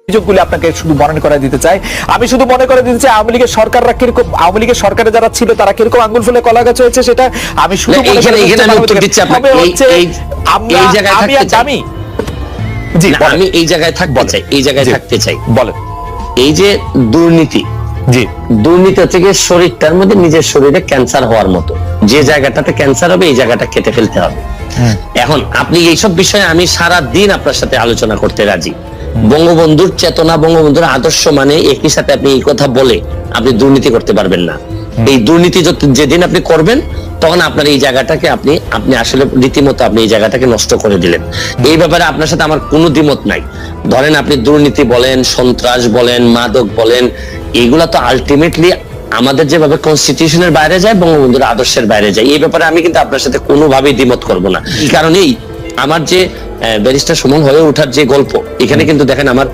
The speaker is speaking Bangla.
অভিযোগগুলি আপনাকে শুধু মনে করে দিতে চাই। আমি শুধু মনে করে দিতে চাই আওয়ামী লীগের সরকাররা কিরকম, আওয়ামী লীগের সরকারে যারা ছিল তারা কিরকম আঙ্গুল ফুলে কলা গাছ হয়েছে সেটা আমি শুধু মনে করে দিতে চাই। আমি এই জায়গায় থাকতে চাই, এই জায়গায় থাকতে চাই। বলেন। এই যে দুর্নীতি, জি, দুর্নীতি হচ্ছে গিয়ে শরীরটার মধ্যে নিজের শরীরে ক্যান্সার হওয়ার মতো, যে জায়গাটাতে ক্যান্সার হবে এই জায়গাটা কেটে ফেলতে হবে। এখন আপনি এইসব বিষয়ে আমি সারা দিন আপনার সাথে আলোচনা করতে রাজি। বঙ্গবন্ধুর চেতনা, বঙ্গবন্ধুর আদর্শ মানে একই সাথে আপনি এই কথা বলে আপনি দুর্নীতি করতে পারবেন না। এই দুর্নীতি যেদিন আপনি করবেন তখন আপনার এই জায়গাটাকে আপনি আসলে রীতিমতো আপনি এই জায়গাটাকে নষ্ট করে দিলেন। এই ব্যাপারে আপনার সাথে আমার কোনো দ্বিমত নাই। ধরেন আপনি দুর্নীতি বলেন, সন্ত্রাস বলেন, মাদক বলেন, এগুলা তো আলটিমেটলি আমাদের যেভাবে কনস্টিটিউশনের বাইরে যায়, বঙ্গবন্ধুর আদর্শের বাইরে যায়। এই ব্যাপারে আমি কিন্তু আপনার সাথে কোনোভাবেই দ্বিমত করব না। এই কারণেই আমার যে ব্যারিস্টার সুমন হয়ে ওঠার যে গল্প, এখানে কিন্তু দেখেন আমার